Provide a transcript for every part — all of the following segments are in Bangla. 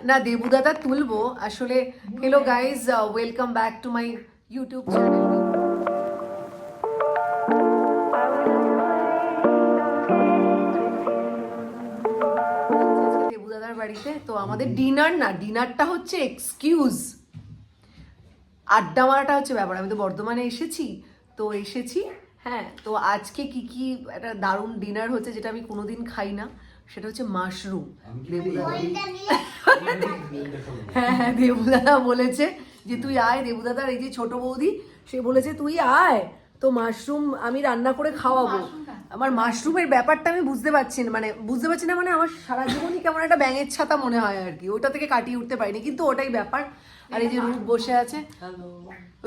না দেবুদাদা তুলবো আসলে। Hello guys, welcome back to my YouTube channel. দেবুদাদার বাড়িতে তো আমাদের ডিনার না, ডিনারটা হচ্ছে এক্সকিউজ, আড্ডা মারাটা হচ্ছে ব্যাপার। আমি তো বর্ধমানে এসেছি, তো এসেছি। হ্যাঁ, তো আজকে কি কি একটা দারুণ ডিনার হচ্ছে যেটা আমি কোনোদিন খাই না, সেটা হচ্ছে মাশরুম। হ্যাঁ হ্যাঁ, দেবুদাদা বলেছে যে তুই আয়। দেবুদাদার এই যে ছোট বৌদি, সে বলেছে তুই আয়, তো মাশরুম আমি রান্না করে খাওয়াবো। আমার মাশরুমের ব্যাপারটা আমি বুঝতে পারছি না, মানে আমার সারা জীবনই কেমন একটা ব্যাঙের ছাতা মনে হয় আর কি, ওটা থেকে কাটিয়ে উঠতে পারিনি, কিন্তু ওটাই ব্যাপার। আর এই যে রূপ বসে আছে,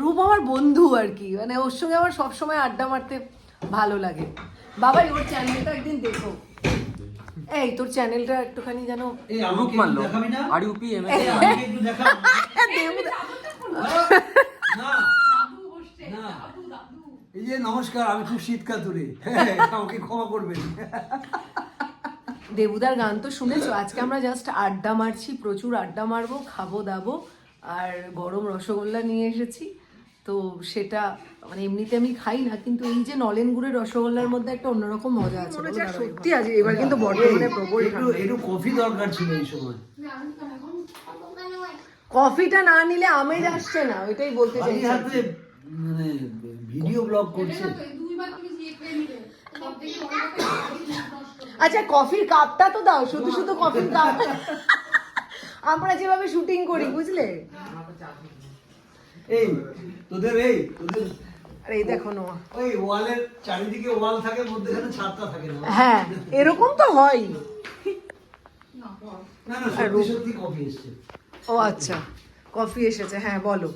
রূপ আমার বন্ধু আর কি, মানে ওর সঙ্গে আমার সবসময় আড্ডা মারতে ভালো লাগে। বাবা ওর চ্যানেলটা একদিন দেখো। এই তোর চ্যানেলটা একটুখানি যেন এই যে নমস্কার, আমি খুব শীতকাতুরে, আমাকে ক্ষমা করবেন। দেবুদার গান তো শুনেছো। আজকে আমরা জাস্ট আড্ডা মারছি, প্রচুর আড্ডা মারবো, খাবো দাবো, আর গরম রসগোল্লা নিয়ে এসেছি। তো সেটা মানে এমনিতে আমি খাই না, কিন্তু এই যে নলেন গুড়ের রসগোল্লার মধ্যে একটা অন্যরকম মজা আছে। সত্যি আছে এবার কিন্তু বর্ধমানে প্রবল একটু কফি দরকার ছিল এই সময়। কফিটা না নিলে আমেজ আসছে না, ওইটাই বলতে চাইছি। মানে ভিডিও ব্লগ করছে। আচ্ছা কফির কাপটা তো দাও, শুধু শুধু কফির কাপ। আমরা যেভাবে শুটিং করি বুঝলে। এই তোদের আরে এই দেখো নোয়া, ওই ওয়ালের চারিদিকে ওয়াল থাকে, মধ্যখানে ছাদটা থাকে না। হ্যাঁ এরকম তো হয়। না না, সত্যি সত্যি কফি এসেছে। ও আচ্ছা, কফি এসেছে, হ্যাঁ বলো।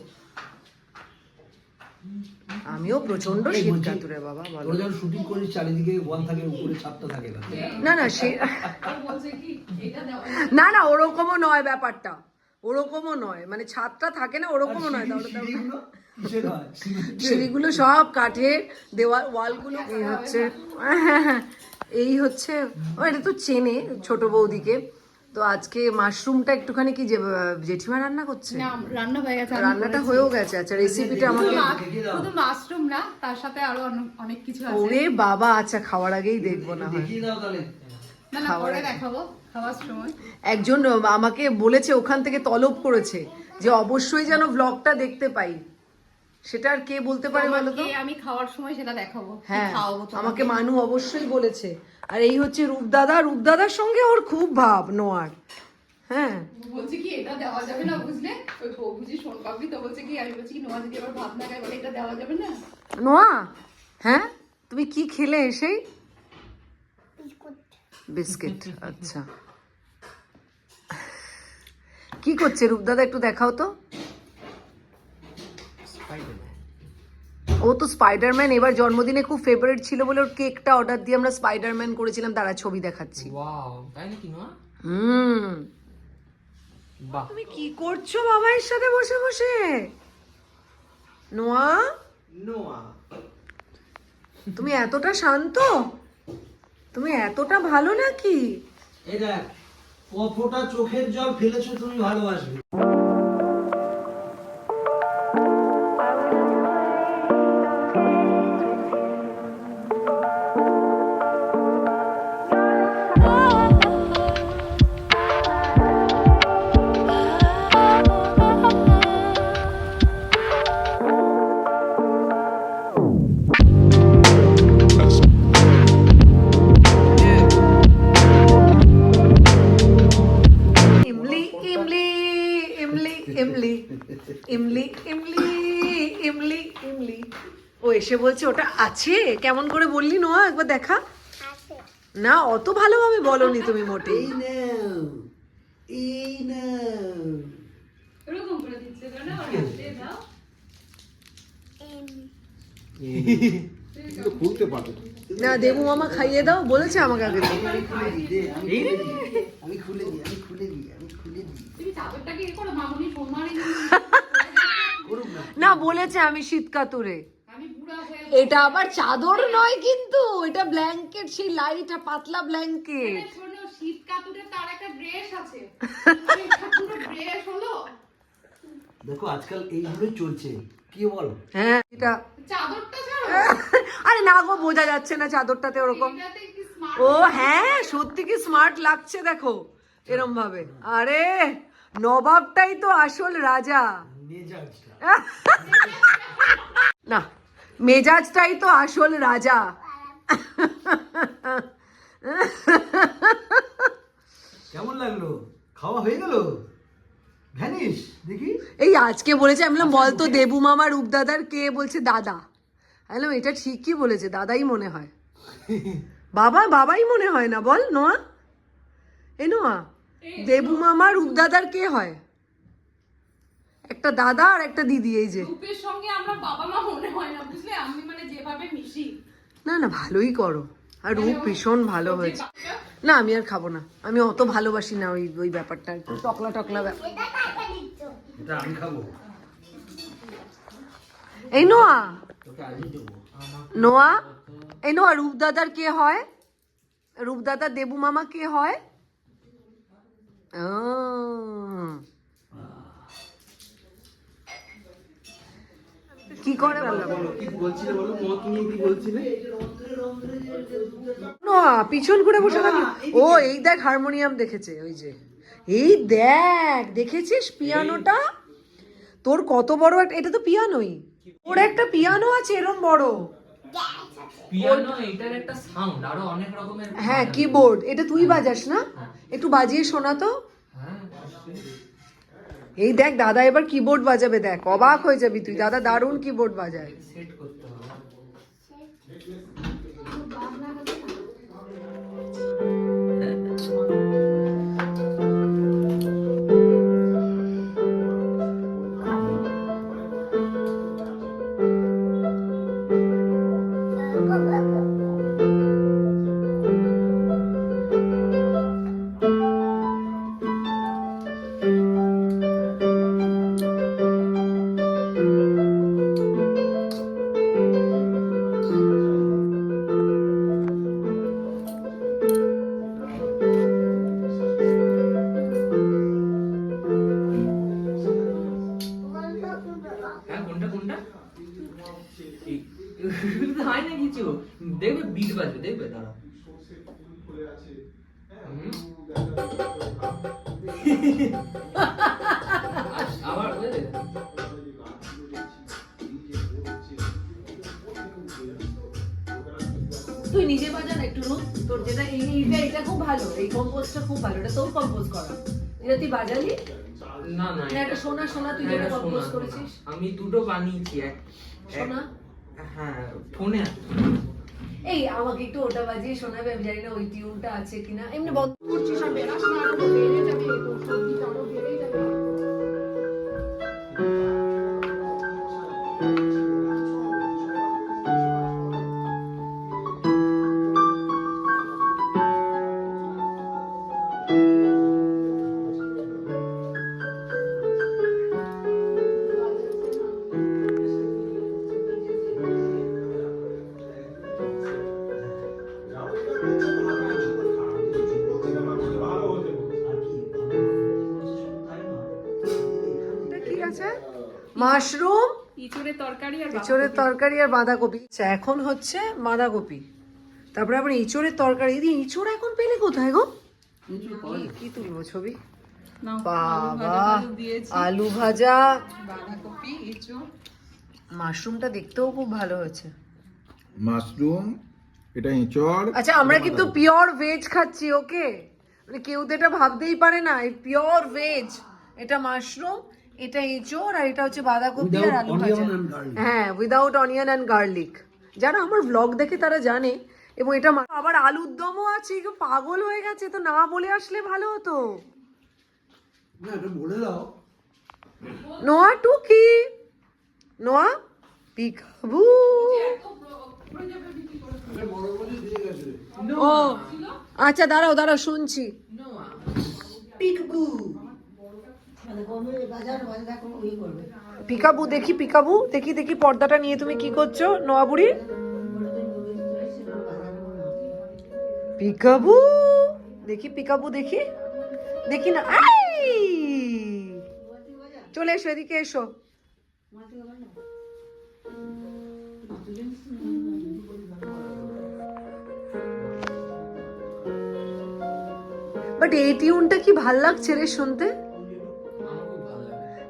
আমিও প্রচন্ড শীত কাতুরে বাবা, বলো। তোরা যখন শুটিং করিস চারিদিকে ওয়াল থাকে, উপরে ছাদটা থাকে না। না না সে না না, ওরকমও নয় ব্যাপারটা, ওরকমও নয়, মানে ছাদটা থাকে না ওরকমও নয়। সিঁড়িগুলো সব কাঠের, দেওয়াল ওয়ালগুলো এই হচ্ছে। এই হচ্ছে ও, এটা তো চেনে ছোট বৌদিকে। তো আজকে মাশরুমটা একটুখানি কি জেঠিমা রান্না করছে? না, রান্না হয়ে গেছে, রান্নাটা হয়েও গেছে। আচ্ছা রেসিপিটা আমাকে, শুধু মাশরুম না, তার সাথে আরো অনেক কিছু আছে। ওরে বাবা, আচ্ছা খাওয়ার আগেই দেখবো না হয়। দেখিয়ে দাও তাহলে। না না, পরে দেখাবো খাওয়ার সময়। একজন আমাকে বলেছে, ওখান থেকে তলব করেছে যে অবশ্যই যেন ব্লগটা দেখতে পাই। সেটা আর কে বলতে পারে বলো তো? আমি খাওয়ার সময় সেটা দেখাবো। হ্যাঁ খাওয়াবো আমাকে মানু অবশ্যই বলেছে। আর এই হচ্ছে রূপদাদা, রূপদাদার সঙ্গে ওর খুব ভাব নোয়ার। হ্যাঁ বলছে কি এটা দেওয়া যাবে না, বুঝলে? ওই বউ বুঝি শোন পাবি, তো বলছে কি, আমি বলছি কি নোয়া যদি আবার ভাত না খায়, বলে এটা দেওয়া যাবে না। নোয়া, হ্যাঁ তুমি কি খেলে এসেই? বিস্কিট। আচ্ছা কি করছে রূপদাদা, একটু দেখাও তো। ও তো স্পাইডারম্যান এবার জন্মদিনে খুব ফেভারিট ছিল বলে ওর কেকটা অর্ডার দিয়ে আমরা স্পাইডারম্যান করেছিলাম, তারা ছবি দেখাচ্ছি। ওয়াও, তাই নাকি নোয়া? বাহ, তুমি কি করছো বাবার সাথে বসে বসে? নোয়া, নোয়া, তুমি এতটা শান্ত, তুমি এতটা ভালো নাকি? এই দেখ, কতটা চোখের জল ফেলেছো তুমি ভালোবাসবে। ইমলি ইমলি ইমলি ইমলি ইমলি ইমলি ইমলি ইমলি। ও এসে বলছে ওটা আছে, কেমন করে বললি নোয়া, একবার দেখা। না অত ভালোভাবে বলনি তুমি মোটেই। এই নাও, এই নাও। এরকম করে দিচ্ছে তো না, হাতে দাও। খুলতে পারো। না দেবু মামা খাইয়ে দাও বলেছে আমাকে আগে। আমি খুলে দিই। তুমি চাদরটাকে এ করো, মামুনি সোমারি। না বলেছে আমি শীতকাতুরে। আমি বুড়া হয়ে এটা আবার চাদর নয় কিন্তু, এটা ব্ল্যাঙ্কেট, সেই লাইট পাতলা ব্ল্যাঙ্কেট। শোনো, শীত কাতুরে তার একটা ড্রেস ব্রেশ আছে এটা পুরো ব্রেশ হলো। দেখো আজকাল এইগুলোই চলছে, কি বল? হ্যাঁ এটা চাদরটা ছাড়ো, আরে না গো, বোঝা যাচ্ছে না চাদরটাতে ওরকম। এটাতে কি স্মার্ট। ও হ্যাঁ, সত্যি কি স্মার্ট লাগছে দেখো এরম ভাবে। আরে নবাবটাই তো আসল রাজা। মেজাজটা না, মেজাজটাই তো আসল রাজা। কেমন লাগলো? খাওয়া হয়ে গেল? ভ্যানিশ দেখি। এই আজকে বলেছে, আমি বললাম বলতো দেবু মামা রূপদাদার কে, বলছে দাদা। আমি বললাম এটা ঠিকই বলেছে, দাদাই মনে হয়। বাবাই মনে হয় না, বল নোয়া। এ নোয়া, দেবু মামা রূপদাদার কে হয়? একটা দাদা আর একটা দিদি, এই যে। রূপের সঙ্গে আমরা বাবা মা মনে হয় না, বুঝলে? আমি মানে যেভাবে মিশি। না না, ভালোই করো। আর রূপ ভীষণ ভালো হয়েছে। না আমি আর খাবো না, আমি অত ভালোবাসি না ওই ওই ব্যাপারটা, একটু টকলা টকলা ব্যাপার। এটা আমি খাবো। এই নোয়া, তোকে আজই দেবো। নোয়া, এই নোয়া, রূপদাদার কে হয়? রূপদাদা দেবু মামা কে হয়? কি করে বললাম? বলো কি বলছিলে, বলো মত নিয়ে কি বলছিলে? নোয়া পিছন ঘুরে বসে থাকলো। ও এই দেখ হারমোনিয়াম দেখেছে, ওই যে এই দেখ, দেখেছিস পিয়ানোটা? তোর কত বড় একটা, এটা তো পিয়ানোই। ওর একটা পিয়ানো আছে এরম বড়। পিয়ানো এটার একটা সাউন্ড, আরো অনেক রকমের। হ্যাঁ কিবোর্ড, এটা তুই বাজাস না? একটু বাজিয়ে শোনা তো। হ্যাঁ এই দেখ দাদা এবার কিবোর্ড বাজাবে, দেখ অবাক হয়ে যাবি তুই, দাদা দারুণ কিবোর্ড বাজায়। সেট করতে হবে। হ্যাঁ কোনটা কোনটা হয় না কিছু, দেখবে বিট বাজবে, দেখবে দাঁড়া। আবার বুঝলে? তুই নিজে বাজা না একটু, তোর যেটা এটা খুব ভালো, এই কম্পোজটা খুব ভালো, এটা তোর কম্পোজ করা। এটা তুই বাজালি না না, না, এটা শোনা শোনা, তুই যেটা কম্পোজ করেছিস। আমি দুটো বানিয়েছি, শোনা। হ্যাঁ ফোনে। এই আমাকে একটু ওটা বাজিয়ে শোনাবে, আমি জানি না ওই টিউনটা আছে কিনা। এমনি বন্ধ করছিস আমি। বেরাস না, আরো বেড়ে যাবে, তোর সবজিটা আরো বেড়ে যাবে। কি আছে? মাশরুম, ইঁচড়ের তরকারি আর ইঁচড়ের তরকারি আর বাঁধাকপি। আচ্ছা, এখন হচ্ছে বাঁধাকপি, তারপরে আবার ইঁচড়ের তরকারি। এই ইঁচড় এখন পেলে কোথায় গো? কি তুলবো ছবি? বাবা, আলু ভাজা, বাঁধাকপি, ইঁচড়। মাশরুমটা দেখতেও খুব ভালো হয়েছে। মাশরুম, এটা এঁচড়। আচ্ছা আমরা কিন্তু পিওর ভেজ খাচ্ছি, ওকে? মানে কেউ তো এটা ভাবতেই পারে না, এই পিওর ভেজ। এটা মাশরুম, এটা এঁচড়, আর এটা হচ্ছে বাঁধাকপি আর আলু ভাজা। হ্যাঁ, উইদাউট অনিয়ন অ্যান্ড গার্লিক। যারা আমার ব্লগ দেখে তারা জানে। এবং এটা আবার আলুর দমও আছে। কেউ পাগল হয়ে গেছে, তো না বলে আসলে ভালো হতো। না এটা বলে দাও। নোয়া টুকি, নোয়া পিকাবু। ও আচ্ছা, দাঁড়াও দাঁড়াও, শুনছি। পিকাবু দেখি, পিকাবু দেখি, দেখি পর্দাটা নিয়ে তুমি কি করছো নোয়া বুড়ি? পিকাবু দেখি, পিকাবু দেখি। দেখি না। চলে এসো, এদিকে এসো। বাট এই টিউনটা কি ভাল লাগছে রে শুনতে।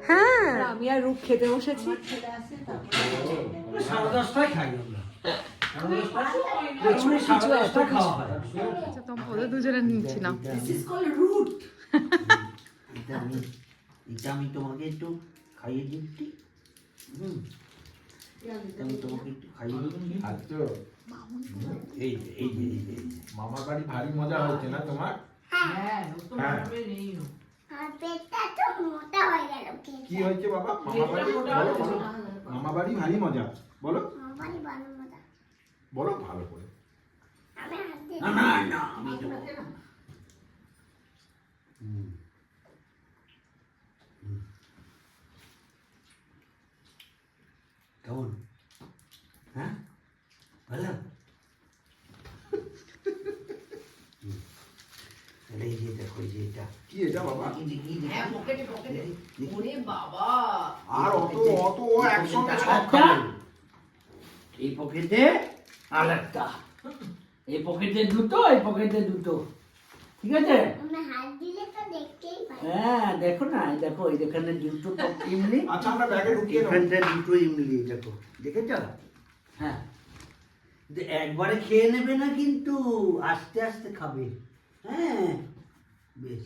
হ্যাঁ, আমি আর রূপ খেতে বসেছি। 10:30টায় খাই আমরা। 10:30টায় খাওয়া হয়। আচ্ছা, ওদের দুজনে নিচ্ছিলাম। এটা আমি তোমাকে একটু খাইয়ে দিচ্ছি। আমি তোমাকে একটু খাইয়ে দিচ্ছি। আচ্ছা, এই যে এই যে এই যে মামার বাড়ি ভারী মজা হচ্ছে না তোমার? হ্যাঁ, হ্যাঁ। পেটটা তো মোটা হয়ে গেল। কি হয়েছে বাবা? মামা বাড়ি বলো, বলো। মামা বাড়ি ভারী মজা বলো, আমারই ভালো মজা। বলো ভালো করে। আমি হাত দিয়ে না না না আমি তো কেমন? হ্যাঁ ভালো। এই যে দেখো, এই যে এটা কি এটা বাবা? বাবা আর অত অত ও একসঙ্গে সব একটা, খাবে। এই পকেটে আর একটা, এই পকেটে দুটো, এই পকেটে দুটো, ঠিক আছে? আমি হাত দিলে তো দেখতেই পাই। হ্যাঁ দেখো না, এই দেখো এখানে দুটো তো ইমলি, আচ্ছা, আমরা ব্যাগে ঢুকিয়ে নেবো। এখানটা দুটো ইমলি, দেখো দেখেছ? হ্যাঁ, কিন্তু একবারে খেয়ে নেবে না, কিন্তু আস্তে আস্তে খাবে। হ্যাঁ বেশ।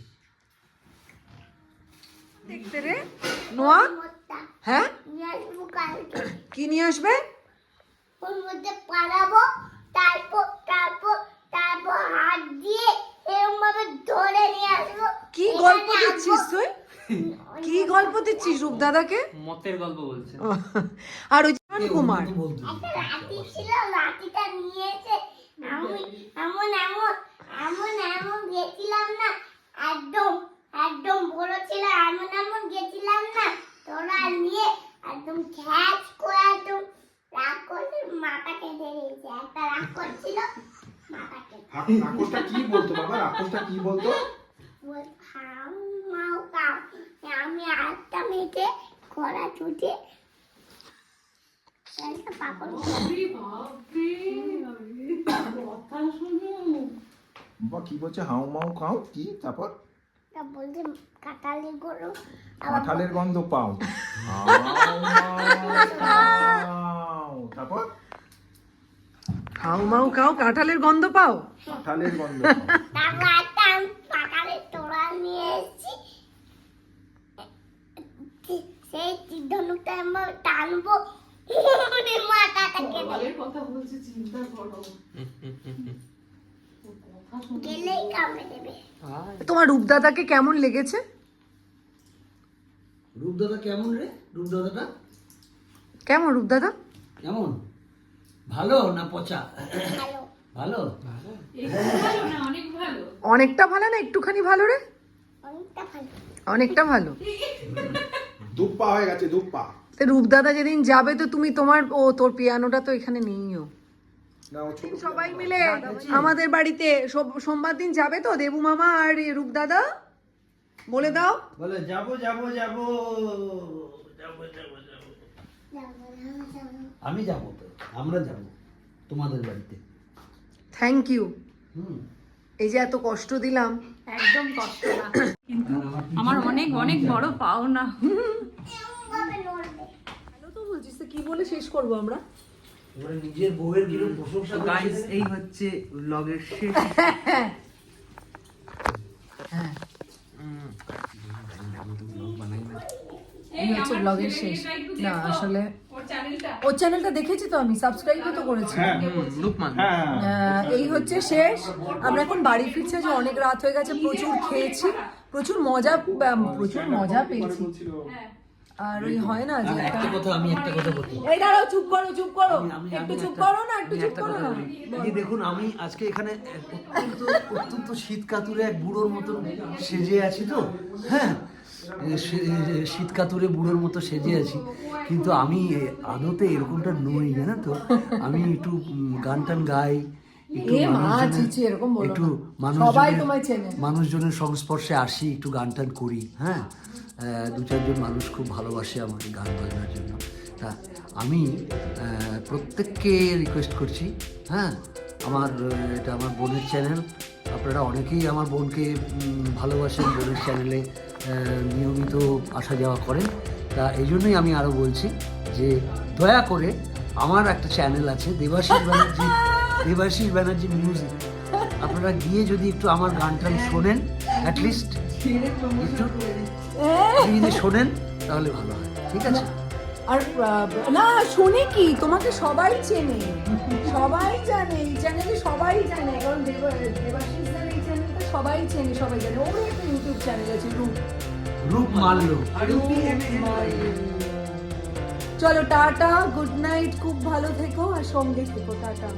দেখতে রে নোয়া। মোটা হ্যাঁ, নিয়ে আসবো কালকে। কি নিয়ে আসবে? ওর মধ্যে পালাবো, তারপর তারপর তারপর হাত দিয়ে এরকম ভাবে ধরে নিয়ে আসবো। কি গল্প দিচ্ছিস তুই? কি গল্প দিচ্ছিস রূপ দাদাকে? মতের গল্প বলছে। আর ওই জন কুমার একটা লাঠি ছিল, লাঠিটা নিয়েছে। আমি এমন এমন এমন এমন গেছিলাম না, একদম একদম বড় ছিল, এমন এমন গেছিলাম না, তোরা নিয়ে একদম খ্যাচ করে একদম রাগ করলে মাথা কেটে দিয়েছে। একটা রাগ করছিল, মাথা কেটে রাক্ষসটা কি বলতো বাবা? রাক্ষসটা কি বলতো? হাম মাও কাও। আমি আটটা মেটে কড়া ছুটে একটা পাপড় বাবা কি বলছে? হাউ মাউ খাও কি? তারপর তা বলছে কাটালি গরু। কাঁঠালের গন্ধ পাও। হাউ মাউ খাও। তারপর হাউ মাউ খাও, কাঁঠালের গন্ধ পাও। কাঁঠালের গন্ধ পাও। তারপর একটা আমি পাকালের তোড়া নিয়ে এসেছি। সেই ধনুকটা আমরা টানবো, মাথাটা কেটে কথা বলছে, চিন্তা করো। গেলেই কামড়ে দেবে। তোমার রূপ দাদাকে কেমন লেগেছে? রূপদাদা কেমন রে? রূপদাদাটা কেমন রূপ দাদা? কেমন? ভালো না পচা? ভালো, ভালো। ভালো না, অনেক ভালো। অনেকটা ভালো না একটুখানি ভালো রে? অনেকটা ভালো। অনেকটা ভালো। দুপ্পা হয়ে গেছে, দুপ্পা। তো রূপ দাদা যেদিন যাবে তো তুমি তোমার তোর পিয়ানোটা তো এখানে নেইও। না ও ছোট সবাই মিলে আমাদের বাড়িতে সোমবার দিন যাবে তো দেবু মামা আর রূপ দাদা? বলে দাও। বলে যাবো যাবো যাবো। যাবো, যাবো, যাবো। আমি যাবো তো, আমরা যাবো তোমাদের বাড়িতে। Thank you. হুম। এই যে এত কষ্ট দিলাম। একদম কষ্ট না, কিন্তু আমার অনেক অনেক বড় পাওনা। এরকম ভাবে নড়বে। ভালো তো বলছিস, তো কি বলে শেষ করবো আমরা? এবারে নিজের বউয়ের কিরকম প্রশংসা গাইস, করছে। এই হচ্ছে ব্লগের শেষ। এই হচ্ছে ব্লগের শেষ। না আসলে ওর চ্যানেলটা দেখেছি তো, আমি সাবস্ক্রাইবও তো করেছি। রূপমান। এই হচ্ছে শেষ। আমরা এখন বাড়ি ফিরছি, যে অনেক রাত হয়ে গেছে, প্রচুর খেয়েছি, প্রচুর মজা পেয়েছি। আর ওই হয় না যে একটা কথা, আমি একটা কথা বলি। এই দাঁড়াও, চুপ করো আমি একটু চুপ একটা- করো না, একটু আমি চুপ একটা করো কথা না। বলি। এই যে দেখুন, আমি আজকে এখানে অত্যন্ত শীত কাতুরে এক বুড়োর মতন সেজে আছি তো, হ্যাঁ, শীত কাতুরে বুড়োর মতো সেজে আছি, কিন্তু আমি আদতে এরকমটা নই, জানো তো। আমি একটু গান টান গাই, একটু এ মা মানুষজনের- চিচি এরকম বলো একটু না। মানুষজনের- সবাই তোমায় চেনে। মানুষজনের সংস্পর্শে আসি, একটু গান টান করি, হ্যাঁ। দু চারজন মানুষ খুব ভালোবাসে আমাকে গান বাজনার জন্য। তা আমি প্রত্যেককে রিকোয়েস্ট করছি, হ্যাঁ, এটা আমার বোনের চ্যানেল, আপনারা অনেকেই আমার বোনকে ভালোবাসেন, বোনের চ্যানেলে নিয়মিত আসা যাওয়া করেন। তা এই জন্যই আমি আরও বলছি যে দয়া করে আমার একটা চ্যানেল আছে দেবাশিস ব্যানার্জি মিউজিক, আপনারা গিয়ে যদি একটু আমার গান টান শোনেন, অ্যাটলিস্ট একটু যদি শোনেন তাহলে ভালো হয়, ঠিক আছে? আর না শুনে কি, তোমাকে সবাই চেনে, সবাই জানে, এই চ্যানেলে সবাই জানে, কারণ দেবাশিস দার এই চ্যানেলটা সবাই চেনে, সবাই জানে। ওর একটা ইউটিউব চ্যানেল আছে, রূপ মাল্য। চলো টাটা, গুড নাইট, খুব ভালো থেকো আর সঙ্গে থেকো, টাটা।